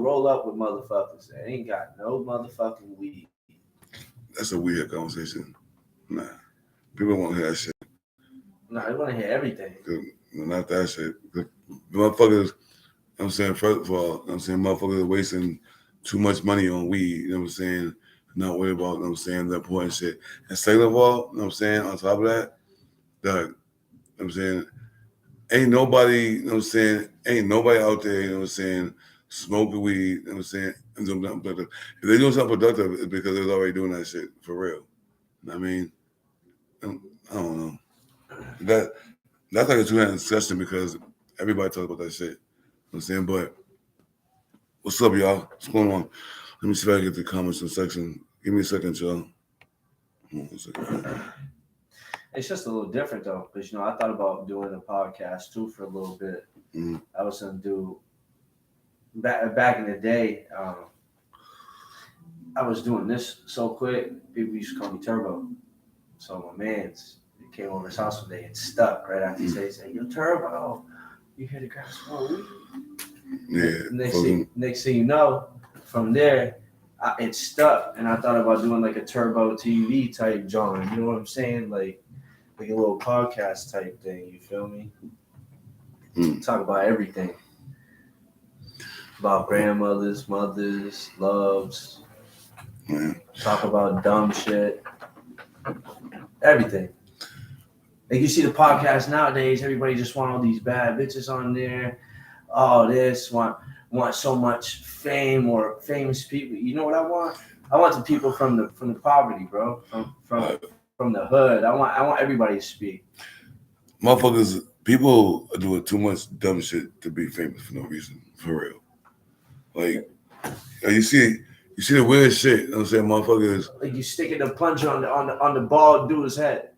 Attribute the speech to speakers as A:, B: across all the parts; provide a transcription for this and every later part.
A: roll up with motherfuckers that ain't got no motherfucking weed.
B: That's a weird conversation. Nah. People won't hear that shit.
A: No, they want to hear everything.
B: Not that shit. The motherfuckers, I'm saying, first of all, I'm saying motherfuckers are wasting too much money on weed, you know what I'm saying? Not worried about, you know what I'm saying, the important shit. And second of all, you know what I'm saying, on top of that, Doug, you know what I'm saying, ain't nobody, you know what I'm saying, ain't nobody out there, you know what I'm saying, smoking weed, you know what I'm saying, and doing something productive. If they're doing something productive, it's because they're already doing that shit, for real. I mean, I don't know. That's like a two-handed discussion because everybody talks about that shit. You know what I'm saying? But what's up, y'all? What's going on? Let me see if I can get the comments in the section. Give me a second, y'all. Hold on a second.
A: It's just a little different though, because I thought about doing a podcast too for a little bit.
B: Mm-hmm.
A: I was gonna do back in the day. I was doing this so quick. People used to call me Turbo. So my man's came over his house one day and stuck right after he said, "Yo, Turbo, you hear the grass smoke weed?"
B: Yeah.
A: Next thing you know, from there, it stuck, and I thought about doing like a Turbo TV type genre. You know what I'm saying? Like a little podcast type thing. You feel me? Talk about everything. About grandmothers, mothers, loves. Talk about dumb shit. Everything. Like you see the podcast nowadays, everybody just want all these bad bitches on there. Oh, this want so much fame or famous people. You know what I want? I want the people from the poverty, bro. From the hood. I want everybody to speak.
B: Motherfuckers, people are doing too much dumb shit to be famous for no reason. For real. Like you see the weird shit, you know what I'm saying, motherfuckers.
A: Like you sticking the plunger on the bald dude's head.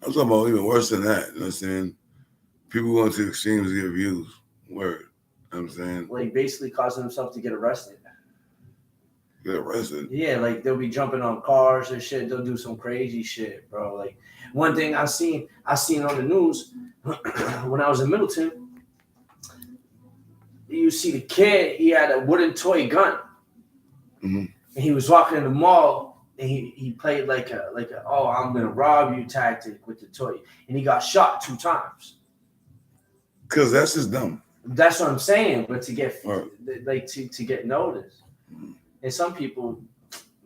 B: I'm talking about even worse than that, you know what I'm saying? People going to the extremes to get views. Word. You know what I'm saying?
A: Like basically causing themselves to get arrested.
B: Get arrested?
A: Yeah, like they'll be jumping on cars and shit. They'll do some crazy shit, bro. Like one thing I seen on the news when I was in Middleton, you see the kid, he had a wooden toy gun.
B: Mm-hmm.
A: And he was walking in the mall and he played like a oh, I'm gonna rob you tactic with the toy. And he got shot 2 times.
B: Cause that's just dumb.
A: That's what I'm saying. But to get
B: right.
A: to get noticed. Mm-hmm. And some people,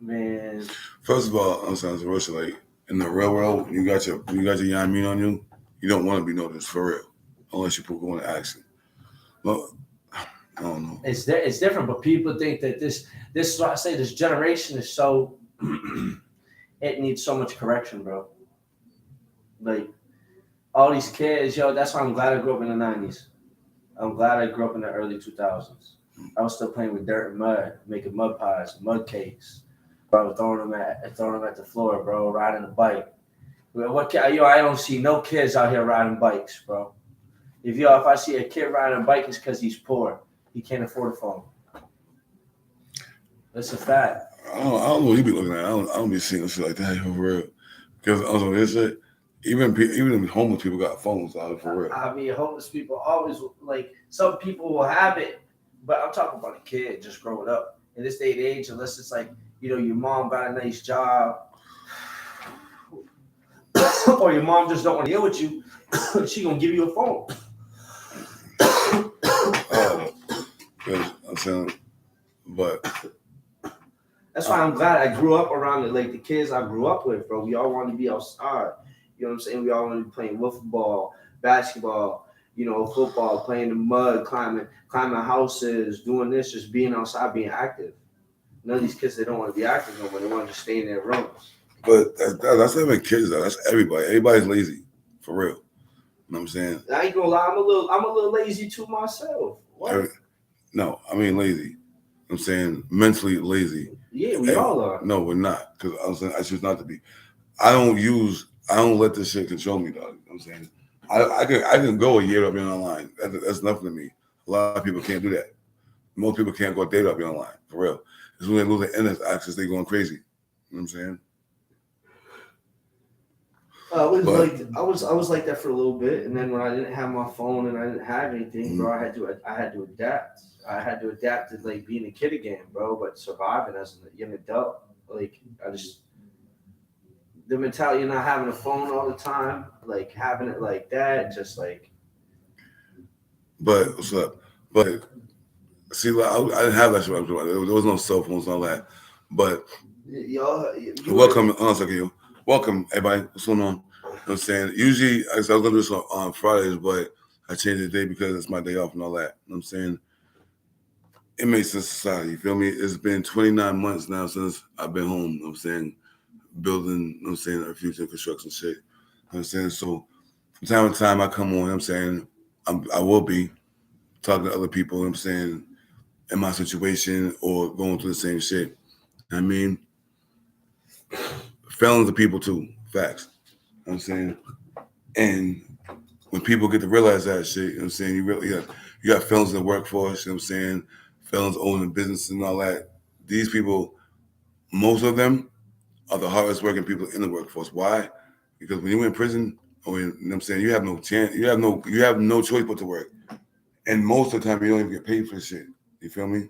A: man.
B: First of all, I'm saying Russia, like in the real world, you got your Yamin on you, you don't want to be noticed for real. Unless you put going to action. Well, I don't know.
A: It's different, but people think that this is what I say. This generation is so it needs so much correction, bro. Like all these kids, yo. That's why I'm glad I grew up in the '90s. I'm glad I grew up in the early 2000s. I was still playing with dirt and mud, making mud pies, mud cakes. Bro, throwing them at the floor, bro. Riding a bike. I don't see no kids out here riding bikes, bro. If I see a kid riding a bike, it's because he's poor. He can't afford a phone. That's a fact.
B: I don't know what you be looking at. I don't be seeing shit like that for real. Because also this shit, even homeless people got phones out for real.
A: I mean, homeless people always like some people will have it, but I'm talking about a kid just growing up in this day and age. Unless it's like your mom got a nice job, or your mom just don't want to deal with you, she gonna give you a phone.
B: I'm saying, but
A: that's why I'm glad I grew up around it. Like the kids I grew up with, bro. We all want to be outside. You know what I'm saying? We all want to be playing football, basketball, football, playing in the mud, climbing houses, doing this, just being outside, being active. None of these kids, they don't want to be active no more. They want to just stay in their rooms.
B: But that's not even kids, though. That's everybody. Everybody's lazy, for real. You know what I'm saying?
A: I ain't gonna lie. I'm a little lazy too myself. What?
B: No, I mean lazy. I'm saying mentally lazy.
A: Yeah, we all are.
B: No, we're not. Because I'm saying I choose not to be. I don't let this shit control me, dog. You know what I'm saying? I can go a year without being online. That's nothing to me. A lot of people can't do that. Most people can't go a day without being online, for real. It's when they lose the internet access, they going crazy. You know what I'm saying?
A: I was like that for a little bit, and then when I didn't have my phone and I didn't have anything, bro, I had to adapt. I had to adapt to like being a kid again, bro, but surviving as a young adult. Like I just the mentality of not having a phone all the time, like having it like that, just like.
B: But what's up? But see, like, I didn't have that shit. There was no cell phones and all that. But welcome, welcome everybody. What's going on? You know what I'm saying? Usually, I was gonna do this on Fridays, but I changed the day because it's my day off and all that. You know what I'm saying? Inmates in society, you feel me? It's been 29 months now since I've been home. You know what I'm saying? Building, you know what I'm saying, our future construction shit. You know what I'm saying? So from time to time I come on, you know what I'm saying, I will be talking to other people, you know what I'm saying, in my situation or going through the same shit. I mean, felons are people too, facts. You know what I'm saying? And when people get to realize that shit, you know what I'm saying, you got felons in the workforce, you know what I'm saying, felons owning businesses and all that. These people, most of them are the hardest working people in the workforce. Why? Because when you're in prison, or you know what I'm saying, you have no chance, you have no choice but to work. And most of the time you don't even get paid for shit. You feel me?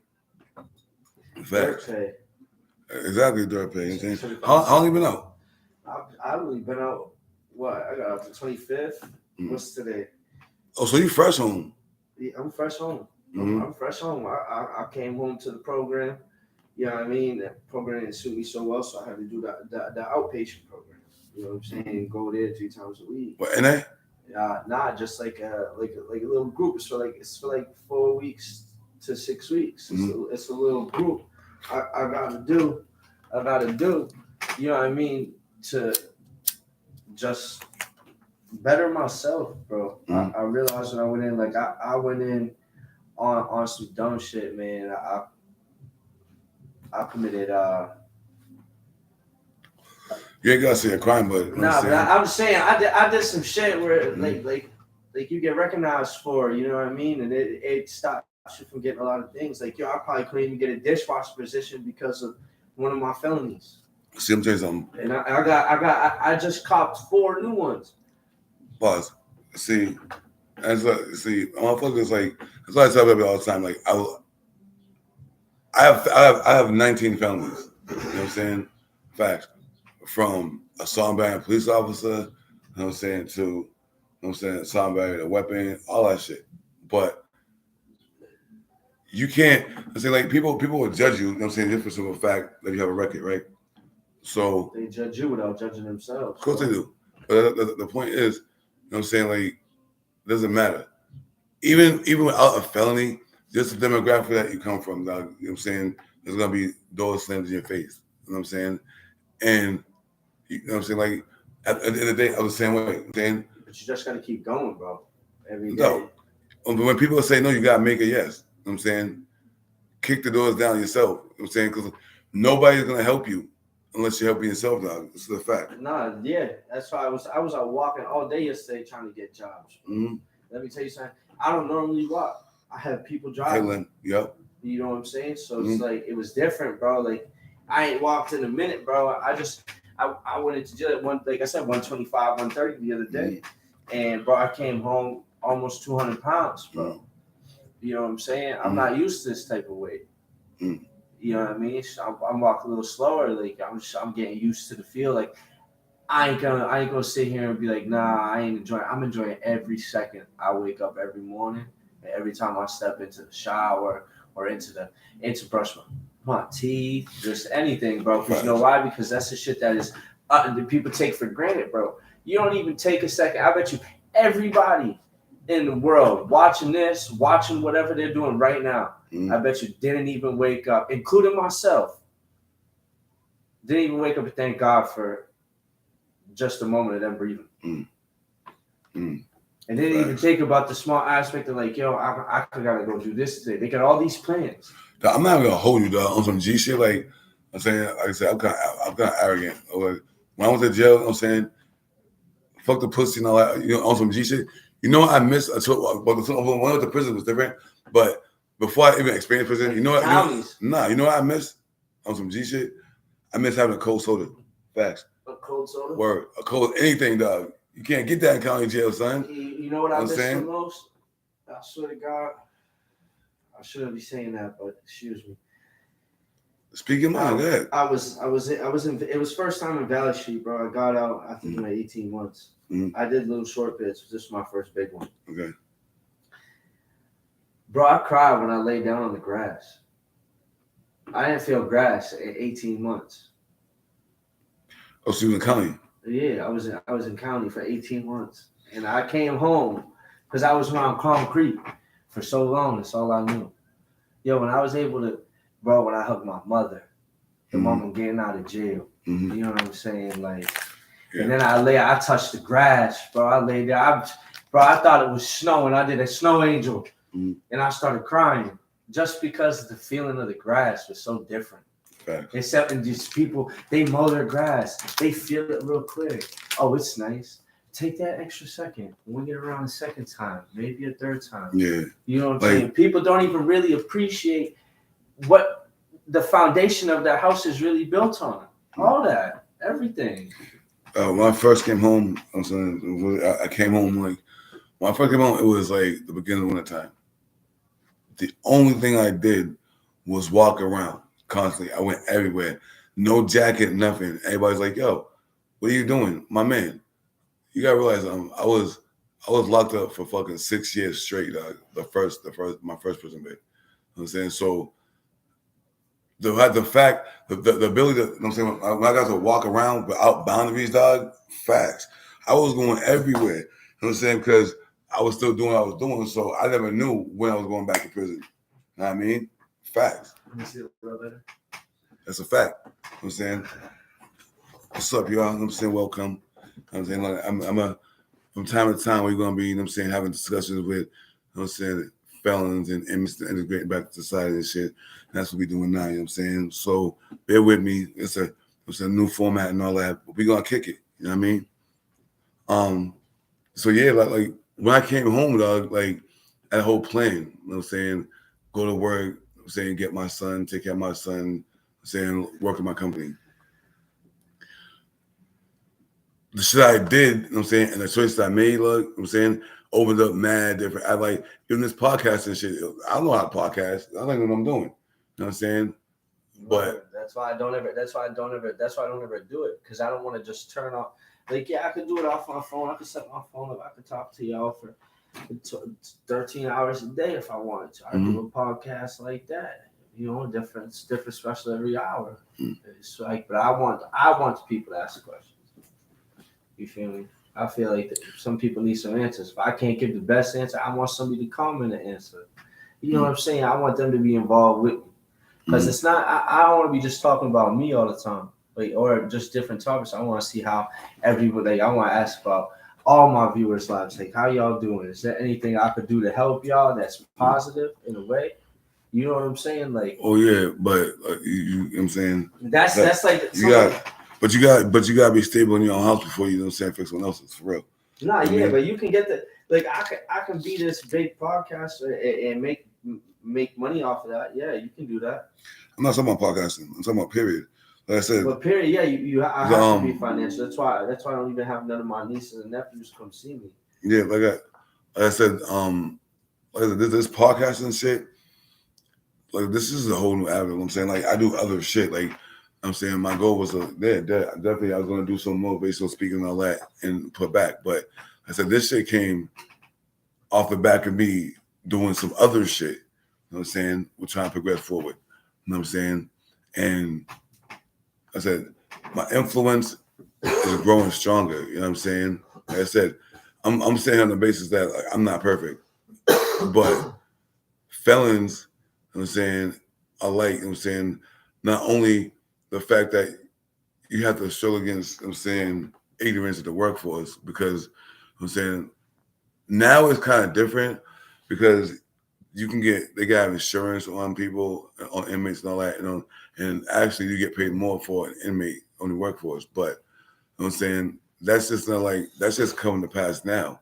A: Dirt pay.
B: Exactly, dirt pay. You know what I'm saying? How long you been out?
A: I've really been out. What? I got out the 25th. What's today?
B: Oh, so you fresh home?
A: Yeah, I'm fresh home. I'm fresh home. I came home to the program. You know what I mean? That program didn't suit me so well, so I had to do the outpatient program. You know what I'm saying? Go there 3 times a week.
B: What, NA?
A: Nah, just like a little group. It's for like 4 weeks to 6 weeks. It's a little group. I gotta do. You know what I mean? To just better myself, bro. I realized when I went in, like I went in on some dumb shit, man. I committed
B: You ain't gotta say a crime, but
A: but I'm saying I did some shit where like you get recognized for, you know what I mean, and it stops you from getting a lot of things. Like I probably couldn't even get a dishwasher position because of one of my felonies.
B: See, I'm telling you something.
A: And I just copped 4 new ones.
B: Pause. See, motherfuckers like that's why I tell people all the time. Like I have 19 felonies. You know what I'm saying? Facts. From assault by a police officer, you know what I'm saying, to, you know what I'm saying, assault by a weapon, all that shit. But you can't, I say, like, people will judge you, you know what I'm saying, just for simple fact that you have a record, right? So
A: they judge you without judging themselves.
B: Of course they do. But the point is, you know what I'm saying, like, it doesn't matter. Even without a felony, just the demographic that you come from, dog, you know what I'm saying, there's gonna be doors slammed in your face. You know what I'm saying? And you know what I'm saying? Like, at the end of the day, I was the same way. You know what I'm saying?
A: But you just got to keep going, bro. Every day.
B: No. When people say no, you got to make a yes. You know what I'm saying? Kick the doors down yourself. You know what I'm saying? Because nobody's going to help you unless you're helping yourself, dog. This is a fact.
A: Nah, yeah. That's why I was out walking all day yesterday trying to get jobs. Let me tell you something. I don't normally walk. I have people driving.
B: Yep.
A: You know what I'm saying? So it's like, it was different, bro. Like, I ain't walked in a minute, bro. I went into jail at like I said, 125, 130 the other day. And, bro, I came home almost 200 pounds, bro. You know what I'm saying? I'm not used to this type of weight. You know what I mean? So I'm walking a little slower. Like, I'm getting used to the feel. Like, I ain't gonna sit here and be like, nah, I ain't enjoying. I'm enjoying every second I wake up every morning, and every time I step into the shower or into brush my teeth, just anything, bro. Because you know why? Because that's the shit that is that people take for granted, bro. You don't even take a second. I bet you everybody in the world watching whatever they're doing right now, I bet you didn't even wake up, including myself. Didn't even wake up and thank God for just a moment of them breathing. And they didn't even think about the small aspect of like, yo, I gotta go do this today. They got all these plans.
B: I'm not gonna hold you, dog, on some G shit. Like I'm saying, like I said, I'm kind of arrogant. Like, when I was in jail, you know what I'm saying, fuck the pussy and all that, you know, on some G shit. You know what I missed? One of the prison was different, but before I even experienced prison, you know what I missed on some G shit? I miss having a cold soda. Facts.
A: cold soda.
B: Word. A cold anything, dog. You can't get that in county jail, son.
A: You know what I miss the most? I swear to God, I shouldn't be saying that, but excuse me.
B: Speak your mind, go ahead.
A: I was in. It was first time in Valley Street, bro. I got out. I think in like 18 months. I did little short bits. This was my first big one.
B: Okay.
A: Bro, I cried when I laid down on the grass. I didn't feel grass in 18 months.
B: Oh, so you was in county?
A: Yeah, I was in county for 18 months, and I came home because I was around Calm Creek for so long. That's all I knew. Yo, when I was able to, bro, when I hugged my mother, the moment getting out of jail, you know what I'm saying, like, and then I touched the grass, bro. I lay there, I thought it was snowing. I did a snow angel, and I started crying just because the feeling of the grass was so different. Except in these people, they mow their grass. They feel it real quick. Oh, it's nice. Take that extra second. When we get around a second time, maybe a third time.
B: Yeah.
A: You know what I'm saying? People don't even really appreciate what the foundation of that house is really built on. All that. Everything.
B: When I first came home, I came home like, when I first came home, it was like the beginning of winter time. The only thing I did was walk around. Constantly, I went everywhere. No jacket, nothing. Everybody's like, "Yo, what are you doing, my man?" You gotta realize, I was locked up for fucking 6 years straight. My first prison bit. You know what I'm saying? So the fact, the ability to, you know what I'm saying, when I got to walk around without boundaries, dog. Facts. I was going everywhere. You know what I'm saying? Because I was still doing what I was doing, so I never knew when I was going back to prison. You know what I mean? Facts.
A: Let me see a little better.
B: That's a fact. You know what I'm saying? What's up, y'all? You know what I'm saying? Welcome. You know what I'm saying? Like, from time to time, we're going to be, you know what I'm saying, having discussions with, you know what I'm saying, felons and inmates to integrate back to society and shit. And that's what we're doing now, you know what I'm saying? So bear with me. It's a new format and all that, but we're going to kick it. You know what I mean? So yeah, like when I came home, dog, like that whole plan, you know what I'm saying, go to work, I'm saying, get my son, take care of my son, I'm saying, work in my company. The shit I did, you know what I'm saying, and the choices I made, look, you know what I'm saying, opened up mad different. I like, even this podcast and shit, I don't know how to podcast. I don't know what I'm doing. You know what I'm saying? But
A: that's why I don't ever do it. Because I don't want to just turn off. Like, yeah, I could do it off my phone. I could set my phone up. I could talk to y'all for 13 hours a day if I wanted to. I do a podcast like that. You know, different special every hour. It's like, but I want the people to ask questions. You feel me? I feel like some people need some answers. If I can't give the best answer, I want somebody to comment and answer. You know what I'm saying? I want them to be involved with me. Because it's not, I don't want to be just talking about me all the time. Like, or just different topics. I want to see how everybody, like, I want to ask about all my viewers' lives. Like, how y'all doing? Is there anything I could do to help y'all that's positive in a way? You know what I'm saying? Like,
B: oh yeah, but you know what I'm saying?
A: That's like
B: But you got to be stable in your own house before you know what I'm saying, fix someone else's, for real.
A: Nah, yeah, mean? But you can get I can be this big podcaster and make money off of that. Yeah, you can do that.
B: I'm not talking about podcasting. I'm talking about period. Like I said.
A: But period, yeah, I have to be financial. That's why I don't even have none of my nieces and nephews come see me.
B: Yeah, like I said, this podcasting shit, like this is a whole new avenue. I'm saying, like, I do other shit. Like, I'm saying my goal was definitely I was gonna do some motivational speaking and all that and put back. But I said this shit came off the back of me doing some other shit. You know what I'm saying? We're trying to progress forward. You know what I'm saying? And I said my influence is growing stronger. You know what I'm saying? Like I said, I'm saying on the basis that, like, I'm not perfect, but felons, you know what I'm saying, are like, you know what I'm saying, not only the fact that you have to struggle against, you know what I'm saying, ignorance of the workforce, because, you know what I'm saying, now it's kind of different because they got have insurance on people, on inmates and all that, you know, and actually you get paid more for an inmate on the workforce. But, you know what I'm saying, that's just coming to pass now.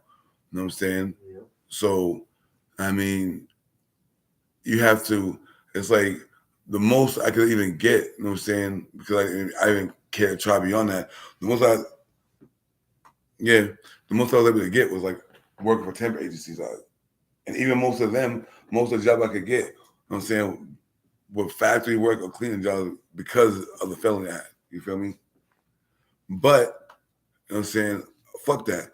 B: You know what I'm saying? Yeah. So, I mean, you have to, it's like the most I could even get, you know what I'm saying? Because I didn't care to try beyond that. The most I was able to get was like working for temp agencies. And even most of the jobs I could get, you know what I'm saying, were factory work or cleaning jobs because of the felony I had. You feel me? But, you know what I'm saying, fuck that.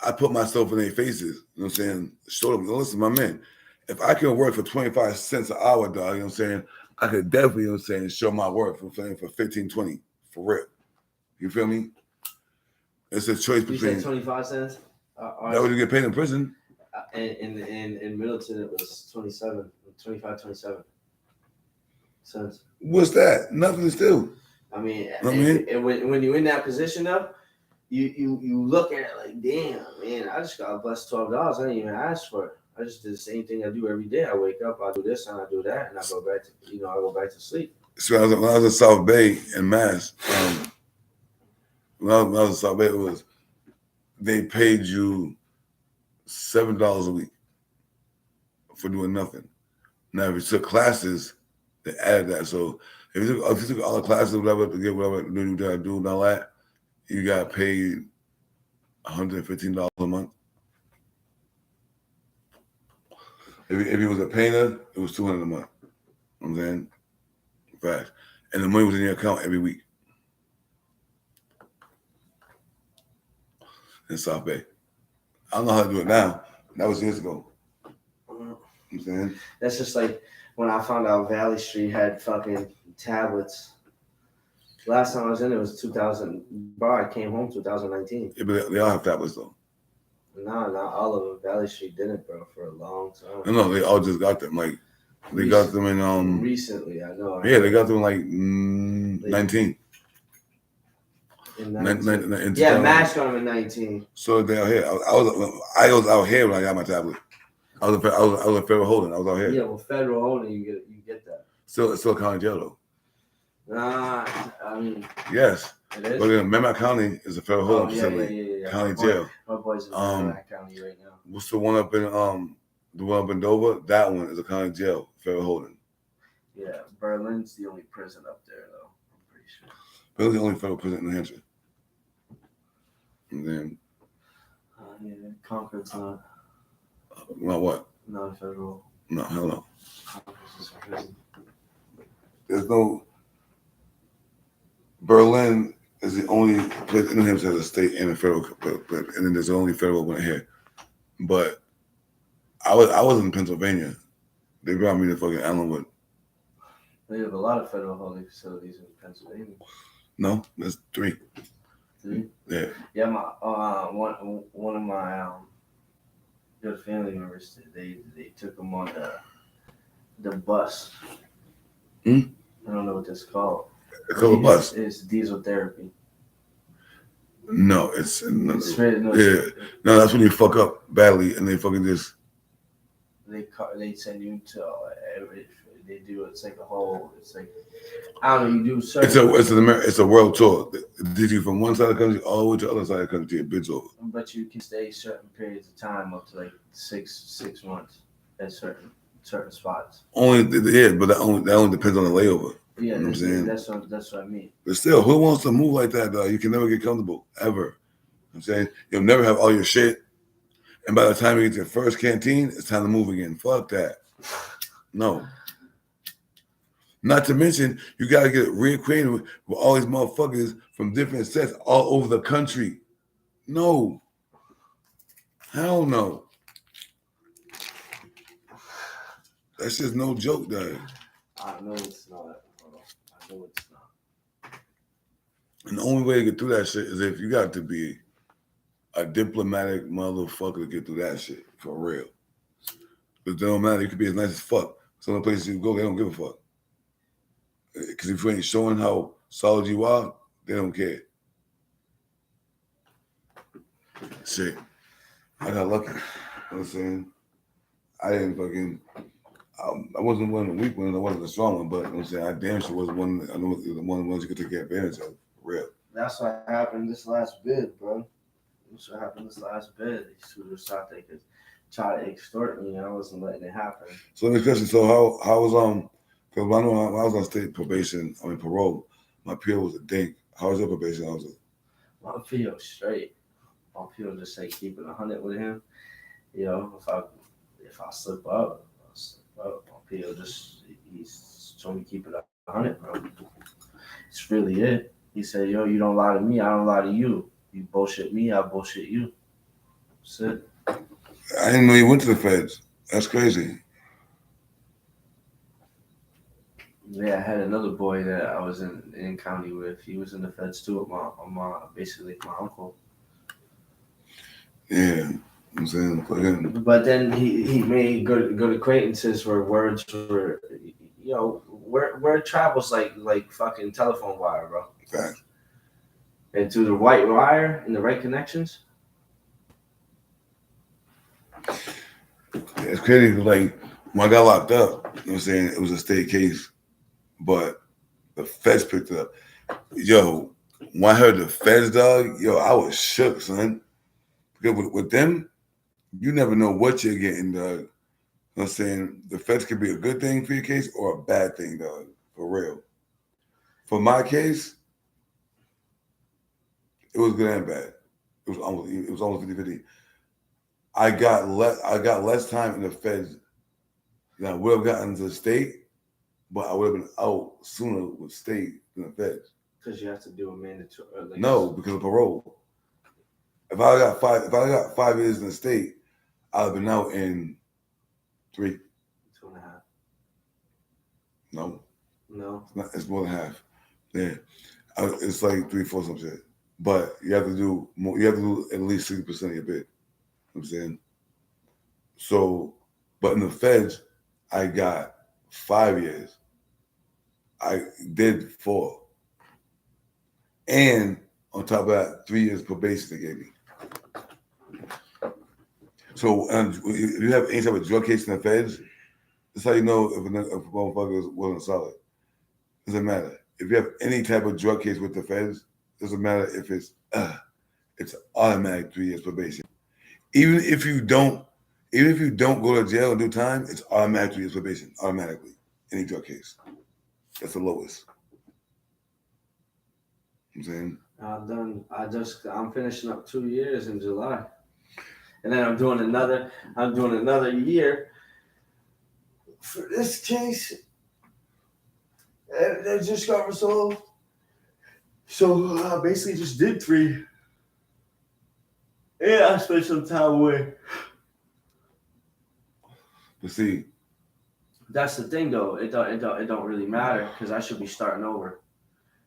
B: I put myself in their faces, you know what I'm saying? Show them, listen, my man, if I can work for 25 cents an hour, dog, you know what I'm saying, I could definitely, you know what I'm saying, show my worth for 15, 20, for real. You feel me? It's a choice
A: You
B: between.
A: said 25 cents?
B: That would you get paid in prison.
A: In Middleton, it was 27 cents.
B: What's that? Nothing still.
A: I mean,
B: You know what I mean?
A: and when you're in that position, though, you look at it like, damn, man, I just got blessed $12. I didn't even ask for it. I just did the same thing I do every day. I wake up, I do this and I do that, and I go back to sleep.
B: So when I was in South Bay in Mass, when I was in South Bay, it was they paid you $7 a week for doing nothing. Now, if you took classes, they added that. So if you took all the classes, whatever, to get whatever you gotta do and all that, you got paid $115 a month. If you was a painter, it was $200 a month. You know what I'm saying? Fast. And the money was in your account every week. In South Bay. I don't know how to do it now. That was years ago. You know what I'm saying?
A: That's just like when I found out Valley Street had fucking tablets. Last time I was in it was 2000. Bro, I came home 2019.
B: Yeah, but they all have tablets though.
A: Nah, not all of them. Valley Street didn't, bro, for a long time.
B: No, they all just got them. Like they got them in
A: recently. I know.
B: Yeah, they got them like 19.
A: In 19. Yeah, Mash got them in 19.
B: So they out here. I was out here when I got my tablet. I was a federal holding. I was out here.
A: Yeah, well, federal holding, you get that.
B: Still county jail though.
A: Nah, I mean.
B: Yes.
A: It is.
B: But Merrimack County is a federal holding facility.
A: Yeah.
B: County jail.
A: My boy's in Merrimack County right now.
B: What's the one up in Dover? That one is a county jail, federal holding.
A: Yeah, Berlin's the only prison up there though. I'm pretty sure.
B: Berlin's the only federal prison in New Hampshire. And then.
A: Concord's not.
B: Not what?
A: Not federal.
B: No, hell no.
A: Concord's is a prison.
B: There's no. Berlin is the only place in New Hampshire has a state and a federal, and then there's the only federal one here. But I was in Pennsylvania. They brought me to fucking Allenwood.
A: They have a lot of federal holding facilities in Pennsylvania.
B: No, there's 3.
A: 3?
B: Yeah.
A: Yeah, my one of my good family members, they took them on the bus. I don't know what this is called.
B: It's called a bus.
A: It's diesel therapy.
B: No, it's no,
A: yeah.
B: No, that's when you fuck up badly and they fucking just.
A: They send you to they do it's like a whole it's like I don't know you do certain.
B: It's a world tour. Did you from one side of the country all the way to the other side of the country? A bitch over.
A: But you can stay certain periods of time up to like six months at certain spots.
B: But that only depends on the layover.
A: Yeah,
B: you know what I'm saying?
A: That's what I mean.
B: But still, who wants to move like that, dog? You can never get comfortable, ever. You know what I'm saying? You'll never have all your shit. And by the time you get to your first canteen, it's time to move again. Fuck that. No. Not to mention, you got to get reacquainted with all these motherfuckers from different sets all over the country. No. Hell no. That's just no joke, dog.
A: I know it's not. I know it's not.
B: And the only way to get through that shit is if you got to be a diplomatic motherfucker to get through that shit, for real. But it don't matter. You could be as nice as fuck. Some of the places you go, they don't give a fuck. Because if you ain't showing how solid you are, they don't care. Shit. I got lucky. You know what I'm saying? I didn't fucking... I wasn't one of the weak ones. I wasn't the strong one, but you know what I'm saying? I damn sure was one. I know one of the ones you could take advantage of. For real.
A: That's what happened this last bid, bro. That's what happened this last bid. These suitors thought they could try to extort me, and I wasn't letting it happen.
B: So, next question. So, how was Because when I was on state probation, parole, my PO was a dink. How was your probation? I was
A: My PO straight. My PO just say keep it 100 with him. You know, if I slip up, I'll slip up. My PO he's told me keep it 100, bro. It's really it. He said, yo, you don't lie to me, I don't lie to you. You bullshit me, I bullshit you. That's it.
B: I didn't know you went to the feds. That's crazy.
A: Yeah, I had another boy that I was in county with. He was in the feds too with basically my uncle.
B: Yeah. I'm saying,
A: but then he made good acquaintances where words were, you know, word travels like fucking telephone wire, bro.
B: Fact.
A: And through the right wire and the right connections.
B: It's crazy. Like when I got locked up, you know what I'm saying, it was a state case, but the feds picked it up. Yo, when I heard the feds, dog, yo, I was shook, son. Because with them, you never know what you're getting, dog. You know what I'm saying? The feds could be a good thing for your case or a bad thing, dog. For real. For my case, it was good and bad. It was almost 50-50. I got less time in the feds than I would have gotten to the state, but I would have been out sooner with state than the feds.
A: Because you have to do a mandatory.
B: No, because of parole. If I got 5 years in the state, I'd have been out in 3.
A: 2.5.
B: No. It's more than half. Yeah. It's like 3, 4, some shit. But you have to do more. You have to do at least 60% of your bid. You know what I'm saying? So, but in the feds, I got 5 years. I did 4. And on top of that, 3 years probation they gave me. So if you have any type of drug case in the feds, that's how you know if a motherfucker wasn't solid. Doesn't matter. If you have any type of drug case with the feds, doesn't matter if it's automatic 3 years probation. Even if you don't go to jail and do time, it's automatic 3 years probation, automatically. Any drug case. That's the lowest. You know what I'm saying?
A: I'm finishing up 2 years in July. And then I'm doing another year for this case. And it just got resolved. So I basically just did 3. And I spent some time away.
B: But see,
A: that's the thing though. It don't really matter because I should be starting over.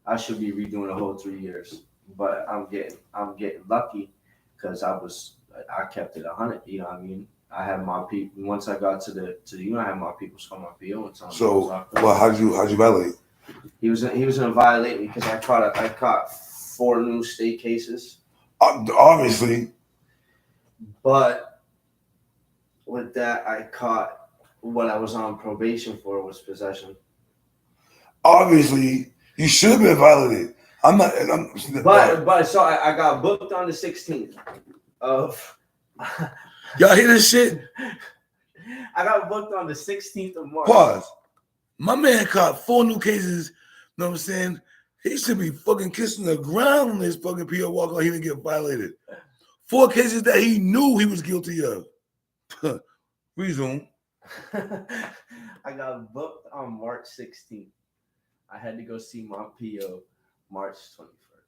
A: I should be redoing the whole 3 years. But I'm getting lucky because I kept it 100. You know what I mean? I had my people. Once I got to the I had my people call my PO and tell me.
B: So, well, how'd you violate?
A: He was gonna violate me because I caught 4 new state cases.
B: Obviously.
A: But with that, I caught what I was on probation for was possession.
B: Obviously, you should have been violated.
A: But so I got booked on the 16th of.
B: Y'all hear this shit?
A: I got booked on the 16th of March.
B: Pause. My man caught 4 new cases. You know what I'm saying? He should be fucking kissing the ground on this fucking PO walk like he didn't get violated. 4 cases that he knew he was guilty of. Resume.
A: I got booked on March 16th. I had to go see my PO March 21st.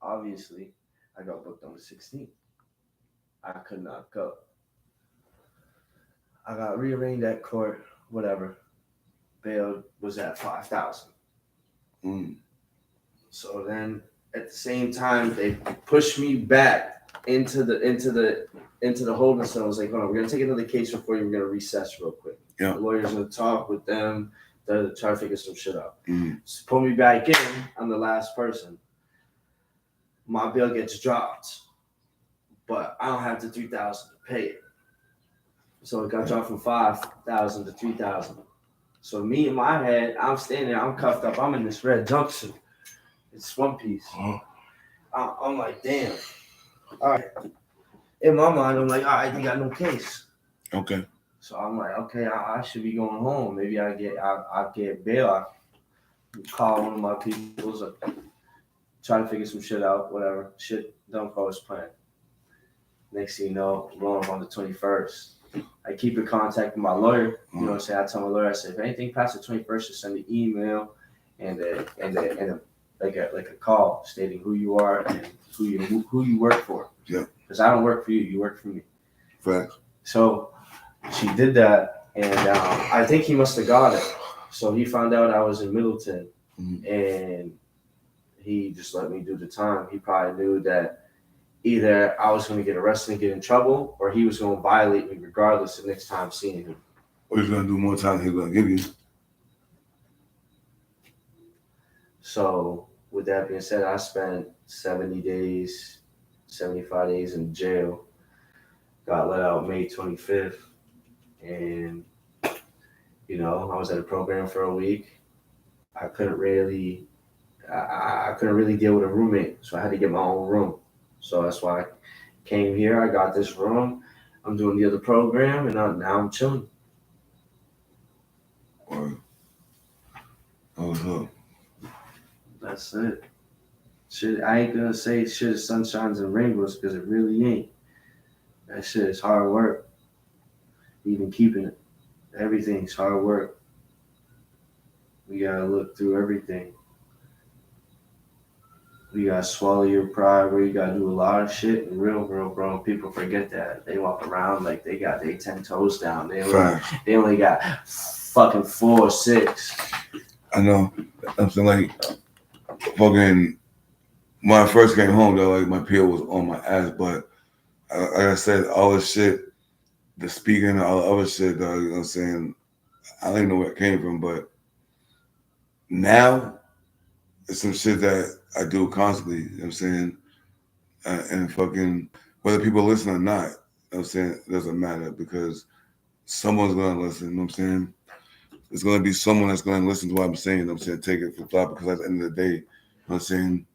A: Obviously, I got booked on the 16th. I could not go. I got rearranged at court, whatever. Bail was at $5,000. So then at the same time, they pushed me back into the holding cell. I was like, hold on, we're gonna take another case before you. We're gonna recess real quick.
B: Yeah.
A: The lawyer's gonna talk with them. They're trying to figure some shit out. So pull me back in. I'm the last person. My bill gets dropped, but I don't have the $3,000 to pay it. So it got dropped from $5,000 to $3,000. So me in my head, I'm standing there, I'm cuffed up, I'm in this red jumpsuit. It's one piece. I'm like, damn. All right. In my mind, I'm like, all right, they got no case.
B: Okay.
A: So I'm like, okay, I should be going home. Maybe I get bail. I call one of my people's, try to figure some shit out, whatever. Shit don't go as planned. Next thing you know, rolling on the 21st. I keep in contact with my lawyer. You know what I'm saying? I tell my lawyer, I say, if anything past the 21st, just send an email and like a call stating who you are and who you work for.
B: Yeah.
A: Because I don't work for you, you work for me.
B: Facts.
A: So she did that, and I think he must have got it. So he found out I was in Middleton, and he just let me do the time. He probably knew that either I was going to get arrested and get in trouble, or he was going to violate me regardless the next time seeing him.
B: Or he's going to do more time than he's going to give you.
A: So with that being said, I spent 75 days in jail. Got let out May 25th. And, you know, I was at a program for a week. I couldn't really deal with a roommate, so I had to get my own room. So that's why I came here. I got this room. I'm doing the other program, and now I'm chilling.
B: Oh,
A: that's it. Shit, I ain't gonna say shit is sunshines and rainbows because it really ain't. That shit is hard work. Even keeping it. Everything's hard work. We gotta look through everything. We gotta swallow your pride, where you gotta do a lot of shit. And real, bro, people forget that. They walk around like they got their 10 toes down. They only got fucking 4 or 6.
B: I know. I'm saying, like, fucking, when I first came home, though, like, my PO was on my ass, but like I said, all this shit, the speaking and all the other shit, though, you know what I'm saying? I don't even know where it came from, but now it's some shit that I do constantly, you know what I'm saying? And fucking, whether people listen or not, you know what I'm saying, it doesn't matter because someone's going to listen, you know what I'm saying? There's going to be someone that's going to listen to what I'm saying, you know what I'm saying? Take it for thought because at the end of the day, you know what I'm saying?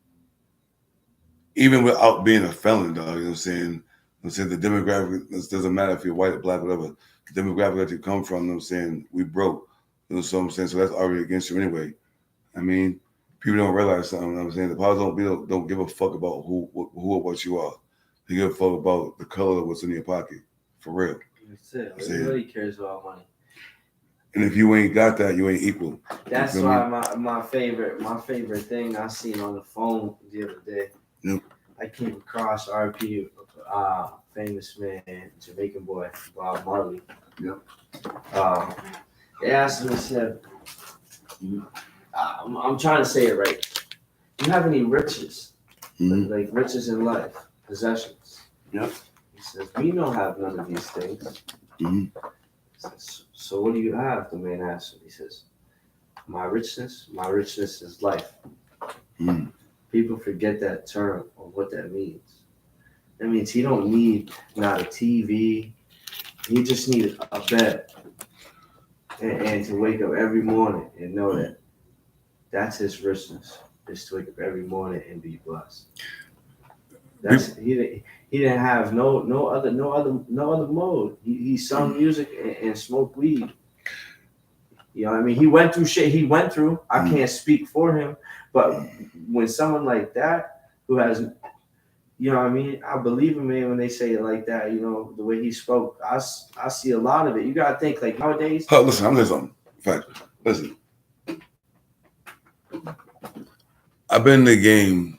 B: Even without being a felon, dog, you know what I'm saying? I'm saying the demographic, it doesn't matter if you're white or black, whatever. The demographic that you come from, you know what I'm saying? We broke. You know what I'm saying? So that's already against you anyway. I mean, people don't realize something, you know what I'm saying? The powers don't give a fuck about who or what you are. They give a fuck about the color of what's in your pocket. For real.
A: That's it. Everybody cares about money.
B: And if you ain't got that, you ain't equal.
A: That's why my favorite thing I seen on the phone the other day.
B: Yep.
A: I came across RP, famous man, Jamaican boy, Bob Marley.
B: Yep.
A: They asked him, they said, I'm trying to say it right. Do you have any riches? Like riches in life, possessions?
B: Yep.
A: He says, we don't have none of these things. Says, so what do you have? The man asked him. He says, my richness is life. People forget that term or what that means. That means he don't need not a TV. He just needs a bed and to wake up every morning and know that that's his richness, is to wake up every morning and be blessed. That's he didn't have no other mode. He sung music and smoked weed. You know what I mean? He went through shit he went through. I can't speak for him, but when someone like that who has, you know what I mean? I believe him, man, when they say it like that. You know, the way he spoke, I see a lot of it. You gotta think like nowadays.
B: Listen, I'm just on fact. Listen, I've been in the game.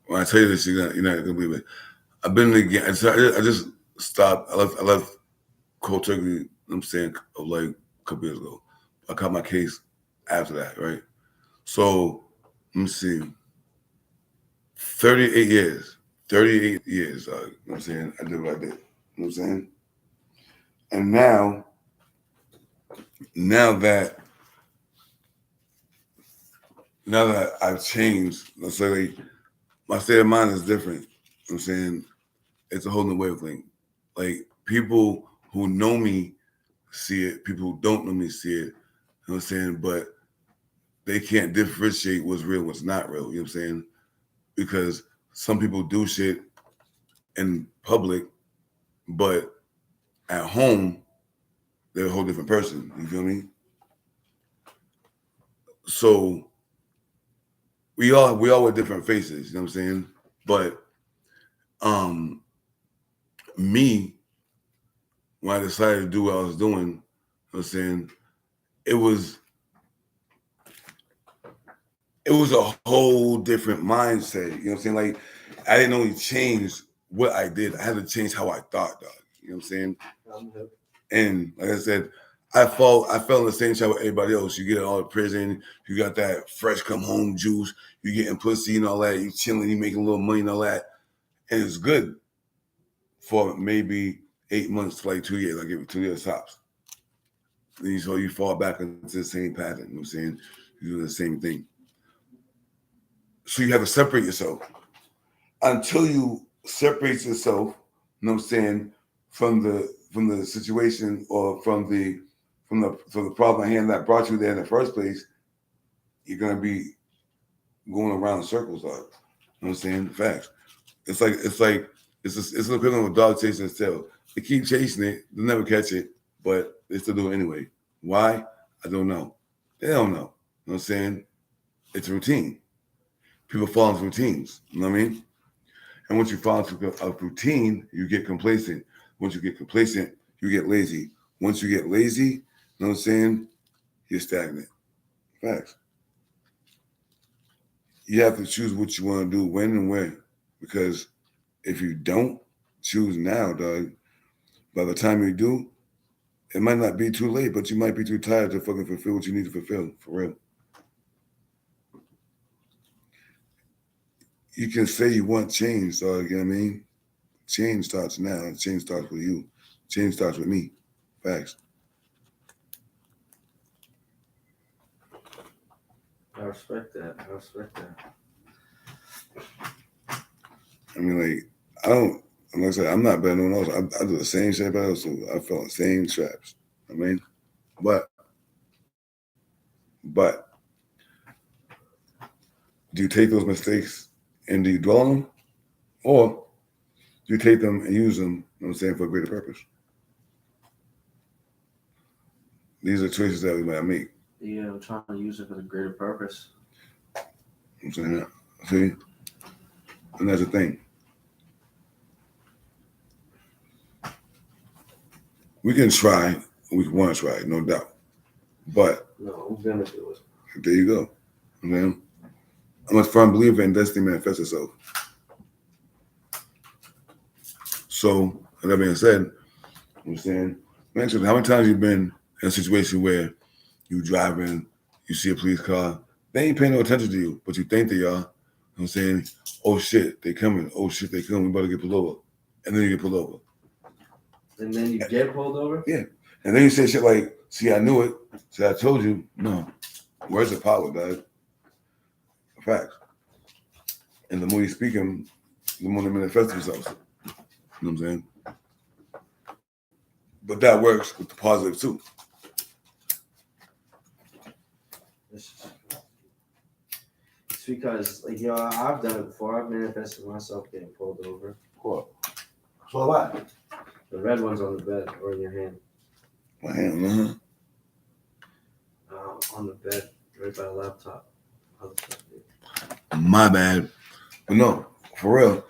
B: When I tell you this, you're not gonna believe it. I've been in the game. I just stopped. I left cold turkey. You know what I'm saying, like a couple years ago. I caught my case after that, right? So let me see. 38 years. 38 years. You know what I'm saying? I did what I did. You know what I'm saying? And now that I've changed, let's say my state of mind is different. You know what I'm saying? It's a whole new wavelength. Like people who know me see it, people who don't know me see it. You know what I'm saying? But they can't differentiate what's real, what's not real. You know what I'm saying? Because some people do shit in public, but at home they're a whole different person. You feel me? So we all with different faces. You know what I'm saying? But me, when I decided to do what I was doing, you know what I'm saying, it was a whole different mindset. You know what I'm saying? Like, I didn't only change what I did, I had to change how I thought, dog. You know what I'm saying? And like I said, I fell in the same shot with everybody else. You get out of prison, you got that fresh come home juice, you getting pussy and all that, you chilling, you making a little money and all that. And it's good for maybe 8 months to like 2 years. I give it 2 years tops. And so you fall back into the same pattern. You know what I'm saying? You do the same thing. So you have to separate yourself. Until you separate yourself, you know what I'm saying, from the situation or from the problem at hand that brought you there in the first place, you're gonna be going around in circles, dog. You know what I'm saying? Facts. It's the equivalent of a dog chasing its tail. They keep chasing it, they never catch it, but they still do it anyway. Why? I don't know. They don't know. You know what I'm saying? It's a routine. People fall into routines. You know what I mean? And once you fall into a routine, you get complacent. Once you get complacent, you get lazy. Once you get lazy, you know what I'm saying? You're stagnant. Facts. You have to choose what you want to do, when and where. Because if you don't choose now, dog, by the time you do, it might not be too late, but you might be too tired to fucking fulfill what you need to fulfill, for real. You can say you want change, dog, you know what I mean? Change starts now. Change starts with you. Change starts with me. Facts.
A: I respect that.
B: I mean, like, I don't, like I said, I'm not better than no one else. I do the same shit everybody else do. I fell in the same traps. I mean, but, do you take those mistakes and do you dwell on them? Or do you take them and use them, you know what I'm saying, for a greater purpose? These are choices that we might make.
A: Yeah, we're trying to use it for the greater purpose.
B: You know what I'm saying? See? And that's the thing. We can try, we want to try, no doubt. But
A: no, we're gonna do it.
B: There you go. Okay? I'm a firm believer in destiny manifests itself. So, with that being said, I'm saying, mention how many times you've been in a situation where you driving, you see a police car, they ain't paying no attention to you, but you think they are. You know what I'm saying? Oh shit, they coming. Oh shit, they coming. We better get pulled over. And then you get pulled over.
A: And then you get pulled over?
B: Yeah. And then you say shit like, see, I knew it. See, I told you. No. Where's the power, dog? Facts. And the more you speak them, the more they manifest themselves. You know what I'm saying? But that works with the positive too.
A: It's because, like, yo, I've done it before. I've manifested myself getting pulled over.
B: What? So what?
A: The red one's on the bed or in your hand.
B: My hand,
A: on the bed, right by the laptop.
B: My bad. But no, for real.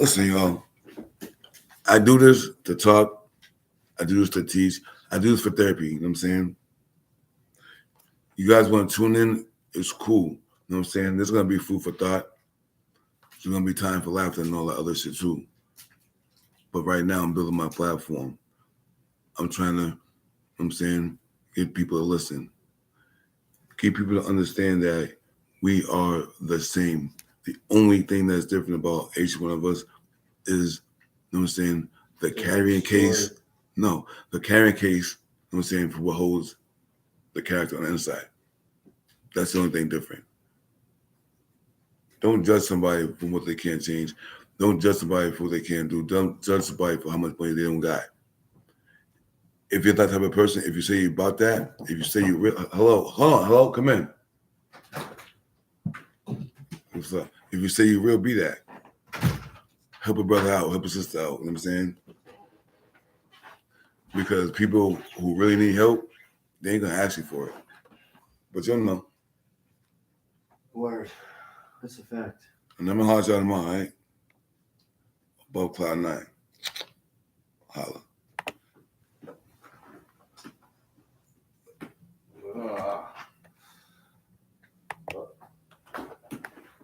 B: Listen, y'all. I do this to talk. I do this to teach. I do this for therapy. You know what I'm saying? You guys want to tune in? It's cool. You know what I'm saying? There's going to be food for thought. There's going to be time for laughter and all that other shit too. But right now, I'm building my platform. I'm trying to, you know what I'm saying, get people to listen. Get people to understand that we are the same. The only thing that's different about each one of us is, you know what I'm saying, the carrying case. No, the carrying case, you know what I'm saying, for what holds the character on the inside. That's the only thing different. Don't judge somebody for what they can't change. Don't judge somebody for what they can't do. Don't judge somebody for how much money they don't got. If you're that type of person, if you say you about that, if you say you real, hello, come in. If you say you real, be that. Help a brother out, help a sister out. You know what I'm saying? because people who really need help, they ain't gonna ask you for it. But you'll know.
A: Word. That's a fact.
B: And I'm gonna holler at y'all tomorrow, all right? Abovecloud9. Holla.